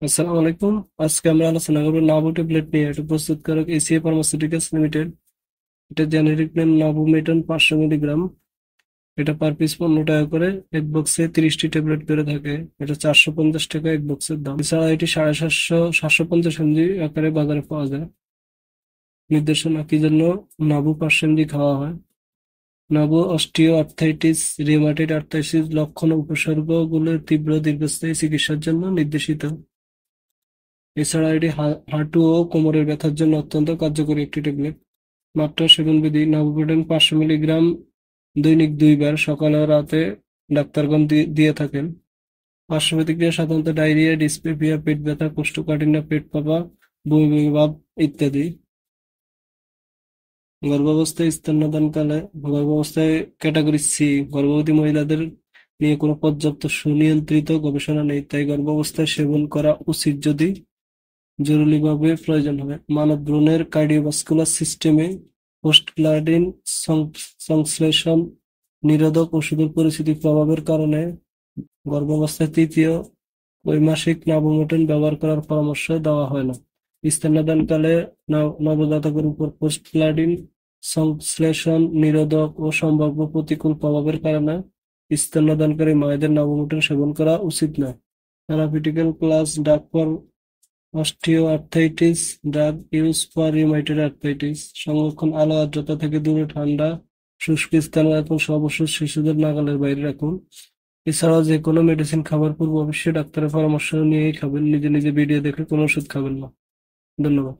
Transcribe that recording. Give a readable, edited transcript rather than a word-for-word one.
আসসালামু আলাইকুম। আজকে আমরা আলোচনা করবো নাভো ট্যাবলেট নিয়ে। এটা প্রস্তুতকারক এসিএ ফার্মাসিউটিক্যালস লিমিটেড। এটা জেনেরিক নেম নাভোমেটন 500 মিলিগ্রাম। এটা পার পিস 15 টাকা করে। এক বক্সে 30টি ট্যাবলেট করে থাকে। এটা 450 টাকা এক বক্সের দাম। এছাড়া এটি 750 750 mg আকারে বাজারে পাওয়া যায়। নির্দেশনা কি জন্য নাভো 500 mg খাওয়া হয়? নাভো অস্টিও আর্থ্রাইটিস, রিউমাটয়েড আর্থ্রাইটিস লক্ষণ ও উপসর্গগুলোর তীব্র দীর্ঘস্থায়ী চিকিৎসার জন্য নির্দেশিত। এছাড়া এটি হাঁটু ও কোমরের ব্যথার জন্য অত্যন্ত কার্যকরী একটি ট্যাবলেট। মাত্রা সেবনবিধি: নাভোপ্রোটেন 500 মিলিগ্রাম দৈনিক 2 বার, সকালে ও রাতে ডাক্তারগণ দিয়ে থাকেন। পার্শ্ব প্রতিক্রিয়া সাধারণত ডায়রিয়া, ডিসপেপিয়া, পেট ব্যথা, কোষ্ঠকাঠিন্য, পেট ফাঁপা, বমি বমি ভাব ইত্যাদি। গর্ভাবস্থায় স্তন্যদানকালে গর্ভাবস্থায় ক্যাটাগরি সি গর্ভবতী মহিলাদের নিয়ে কোনো পর্যাপ্ত সুনিয়ন্ত্রিত গবেষণা নেই, তাই গর্ভাবস্থায় সেবন করা উচিত যদি জরুরিভাবে প্রয়োজন হয়। মানব ভ্রূণের কার্ডিওভাস্কুলার সিস্টেমে পোস্টক্লাডিন সংশ্লেষণ নিরোধক ওষুধের পরিচিত প্রভাবের কারণে গর্ভাবস্থায় তৃতীয় বৈমাসিক নাভোমেটন ব্যবহার করার পরামর্শ দেওয়া হয় না। স্তন্যদানকালে নবজাতকের উপর পোস্টক্লাডিন সংশ্লেষণ নিরোধক ও সম্ভাব্য প্রতিকূল প্রভাবের কারণে স্তন্যদানকারী মায়েদের নাভোমেটন সেবন করা উচিত নয়। থেরাপিউটিক্যাল class: drug for osteoarthritis, drug use for rheumatoid arthritis. সংরক্ষণ: আলো আর্দ্রতা থেকে দূরে, ঠান্ডা শুষ্ক স্থানে রাখুন, সর্বশেষ শিশুদের নাগালের বাইরে রাখুন। এছাড়াও যে কোনো মেডিসিন খাবার পূর্বে অবশ্যই ডাক্তারের পরামর্শ নিয়েই খাবেন। নিজে নিজে ভিডিও দেখে কোনো ওষুধ খাবেন না। ধন্যবাদ।